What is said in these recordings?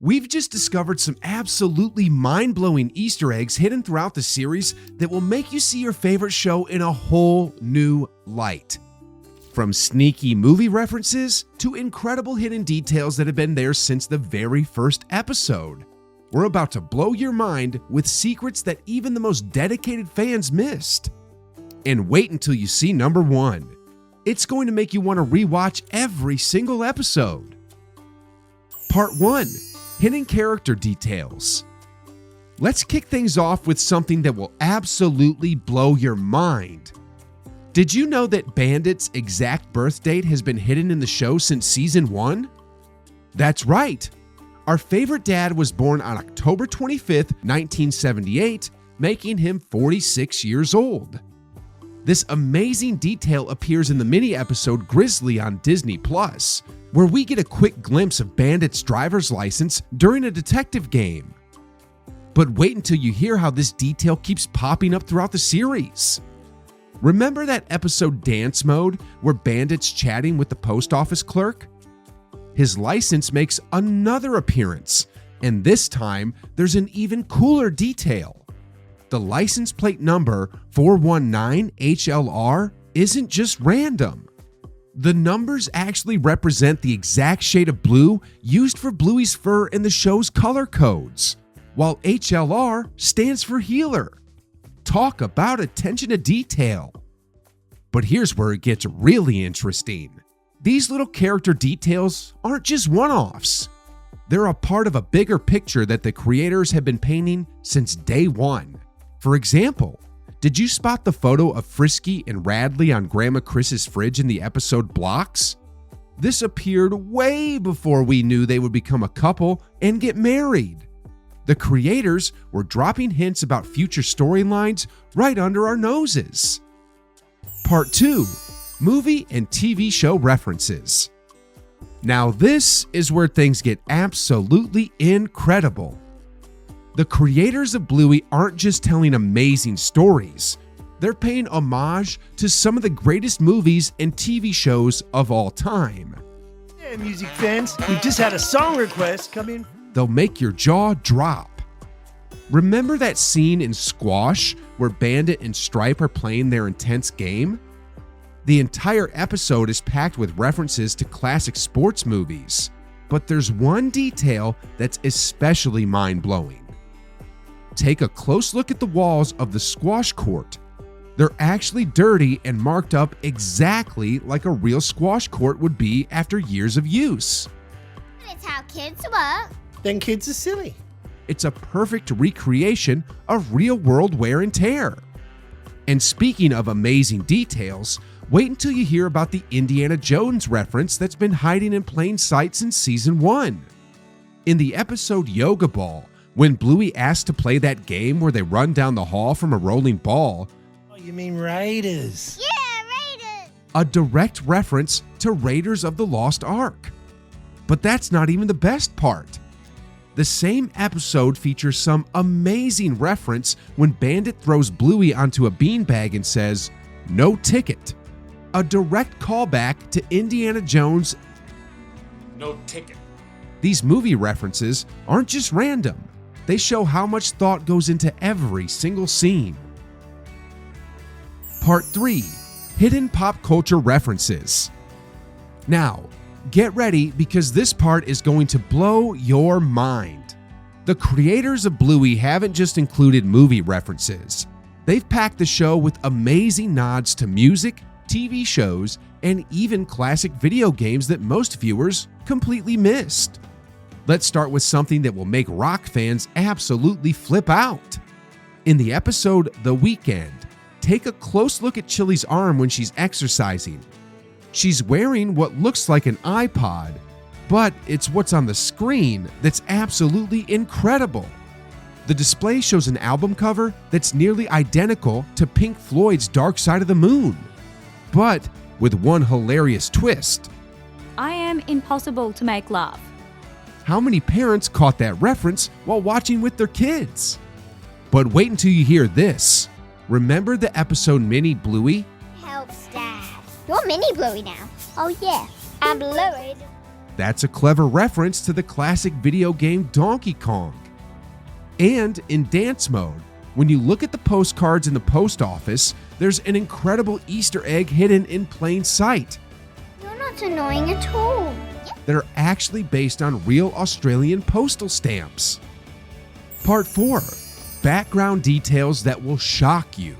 We've just discovered some absolutely mind-blowing Easter eggs hidden throughout the series that will make you see your favorite show in a whole new light. From sneaky movie references to incredible hidden details that have been there since the very first episode. We're about to blow your mind with secrets that even the most dedicated fans missed. And wait until you see number 1. It's going to make you want to rewatch every single episode. Part 1. Hidden character details. Let's kick things off with something that will absolutely blow your mind. Did you know that Bandit's exact birth date has been hidden in the show since season 1? That's right. Our favorite dad was born on October 25th, 1978, making him 46 years old. This amazing detail appears in the mini-episode Grizzly on Disney+, where we get a quick glimpse of Bandit's driver's license during a detective game. But wait until you hear how this detail keeps popping up throughout the series. Remember that episode Dance Mode where Bandit's chatting with the post office clerk? His license makes another appearance, and this time there's an even cooler detail. The license plate number 419HLR isn't just random. The numbers actually represent the exact shade of blue used for Bluey's fur in the show's color codes, while HLR stands for healer. Talk about attention to detail. But here's where it gets really interesting. These little character details aren't just one-offs. They're a part of a bigger picture that the creators have been painting since day one. For example, did you spot the photo of Frisky and Radley on Grandma Chris's fridge in the episode Blocks? This appeared way before we knew they would become a couple and get married. The creators were dropping hints about future storylines right under our noses. Part 2. Movie and TV show references. Now this is where things get absolutely incredible. The creators of Bluey aren't just telling amazing stories. They're paying homage to some of the greatest movies and TV shows of all time. Hey, music fans, we've just had a song request come in. They'll make your jaw drop. Remember that scene in Squash where Bandit and Stripe are playing their intense game? The entire episode is packed with references to classic sports movies, but there's one detail that's especially mind-blowing. Take a close look at the walls of the squash court. They're actually dirty and marked up exactly like a real squash court would be after years of use. It's how kids work. Then kids are silly. It's a perfect recreation of real-world wear and tear. And speaking of amazing details, wait until you hear about the Indiana Jones reference that's been hiding in plain sight since season 1. In the episode Yoga Ball, when Bluey asked to play that game where they run down the hall from a rolling ball, Oh, you mean Raiders? Yeah, Raiders. a direct reference to Raiders of the Lost Ark. But that's not even the best part. The same episode features some amazing reference when Bandit throws Bluey onto a beanbag and says, "No ticket." A direct callback to Indiana Jones' No ticket. These movie references aren't just random. They show how much thought goes into every single scene. Part 3. Hidden pop culture references. Now, get ready because this part is going to blow your mind. The creators of Bluey haven't just included movie references. They've packed the show with amazing nods to music, TV shows, and even classic video games that most viewers completely missed. Let's start with something that will make rock fans absolutely flip out. In the episode The Weeknd, take a close look at Chili's arm when she's exercising. She's wearing what looks like an iPod, but it's what's on the screen that's absolutely incredible. The display shows an album cover that's nearly identical to Pink Floyd's Dark Side of the Moon, but with one hilarious twist. I am impossible to make laugh. How many parents caught that reference while watching with their kids? But wait until you hear this. Remember the episode Mini Bluey? Helps, Dad. You're Mini Bluey now. Oh, yeah. I'm Bluey. That's a clever reference to the classic video game Donkey Kong. And in dance mode, when you look at the postcards in the post office, there's an incredible Easter egg hidden in plain sight. You're not annoying at all. That are actually based on real Australian postal stamps. Part 4. Background details that will shock you.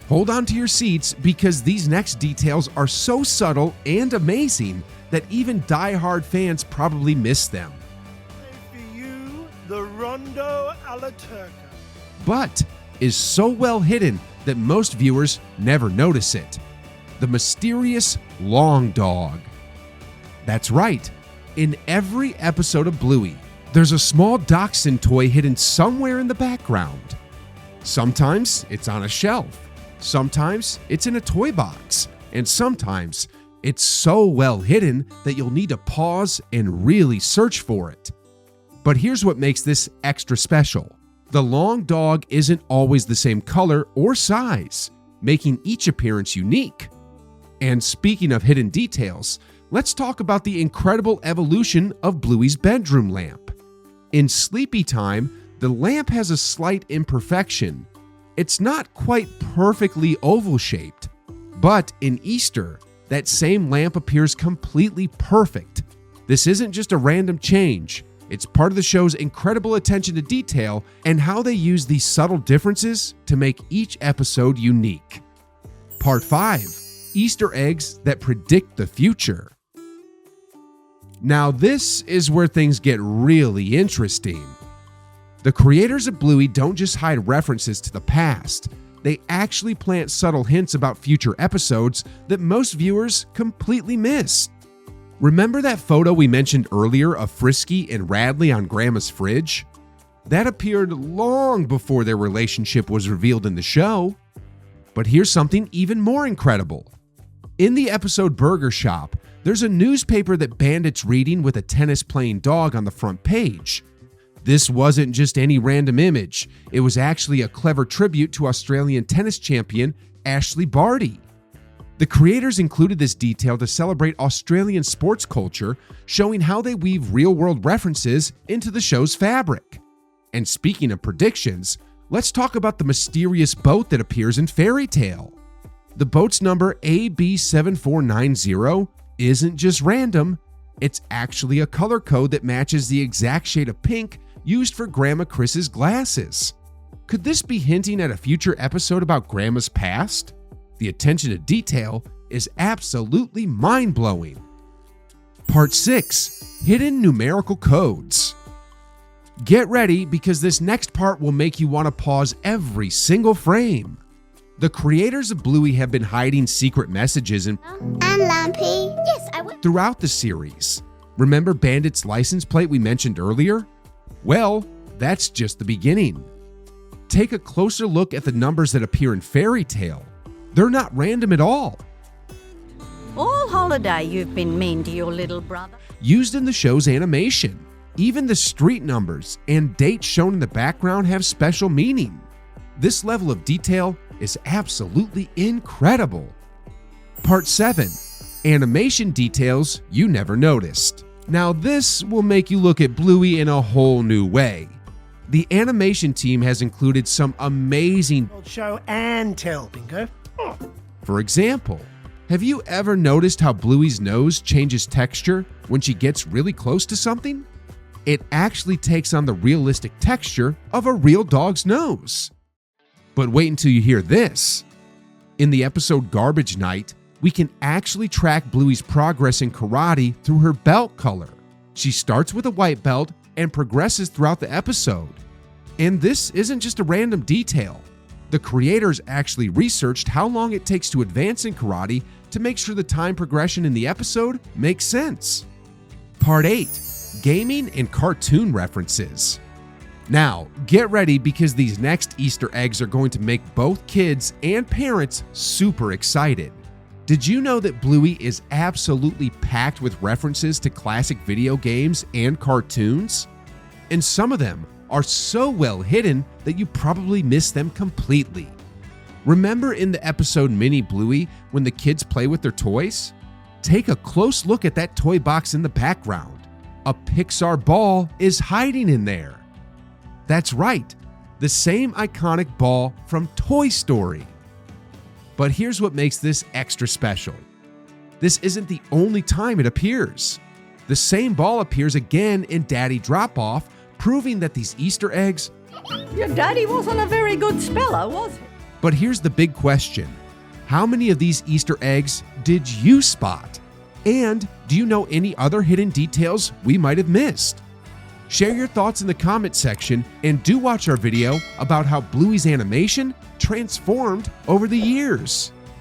Hold on to your seats because these next details are so subtle and amazing that even die-hard fans probably miss them. For you, the Rondo alla Turca. But is so well hidden that most viewers never notice it. The mysterious long dog. That's right. In every episode of Bluey, there's a small dachshund toy hidden somewhere in the background. Sometimes it's on a shelf. Sometimes it's in a toy box. And sometimes it's so well hidden that you'll need to pause and really search for it. But here's what makes this extra special. The long dog isn't always the same color or size, making each appearance unique. And speaking of hidden details, let's talk about the incredible evolution of Bluey's bedroom lamp. In sleepy time, the lamp has a slight imperfection. It's not quite perfectly oval-shaped, but in Easter, that same lamp appears completely perfect. This isn't just a random change. It's part of the show's incredible attention to detail and how they use these subtle differences to make each episode unique. Part 5. Easter eggs that predict the future. Now this is where things get really interesting. The creators of Bluey don't just hide references to the past. They actually plant subtle hints about future episodes that most viewers completely miss. Remember that photo we mentioned earlier of Frisky and Radley on Grandma's fridge? That appeared long before their relationship was revealed in the show. But here's something even more incredible. In the episode Burger Shop, there's a newspaper that Bandit's reading with a tennis-playing dog on the front page. This wasn't just any random image. It was actually a clever tribute to Australian tennis champion Ashley Barty. The creators included this detail to celebrate Australian sports culture, showing how they weave real-world references into the show's fabric. And speaking of predictions, let's talk about the mysterious boat that appears in Fairy Tale. The boat's number AB7490 isn't just random. It's actually a color code that matches the exact shade of pink used for Grandma Chris's glasses. Could this be hinting at a future episode about Grandma's past? The attention to detail is absolutely mind-blowing. Part 6. Hidden numerical codes. Get ready because this next part will make you want to pause every single frame. The creators of Bluey have been hiding secret messages And Lampy. Yes, I will. throughout the series. Remember Bandit's license plate we mentioned earlier? Well, that's just the beginning. Take a closer look at the numbers that appear in Fairy Tale. They're not random at all. All holiday you've been mean to your little brother. Used in the show's animation. Even the street numbers and dates shown in the background have special meaning. This level of detail is absolutely incredible. Part 7. Animation details you never noticed. Now this will make you look at Bluey in a whole new way. The animation team has included some amazing Show and tell, Bingo. For example, have you ever noticed how Bluey's nose changes texture when she gets really close to something? It actually takes on the realistic texture of a real dog's nose. But wait until you hear this. In the episode Garbage Night, we can actually track Bluey's progress in karate through her belt color. She starts with a white belt and progresses throughout the episode. And this isn't just a random detail. The creators actually researched how long it takes to advance in karate to make sure the time progression in the episode makes sense. Part 8. Gaming and cartoon references. Now, get ready because these next Easter eggs are going to make both kids and parents super excited. Did you know that Bluey is absolutely packed with references to classic video games and cartoons? And some of them are so well hidden that you probably miss them completely. Remember in the episode Mini Bluey when the kids play with their toys? Take a close look at that toy box in the background. A Pixar ball is hiding in there. That's right, the same iconic ball from Toy Story. But here's what makes this extra special. This isn't the only time it appears. The same ball appears again in Daddy Drop-Off, proving that these Easter eggs. Your daddy wasn't a very good speller, was he? But here's the big question. How many of these Easter eggs did you spot? And do you know any other hidden details we might have missed? Share your thoughts in the comment section and do watch our video about how Bluey's animation transformed over the years.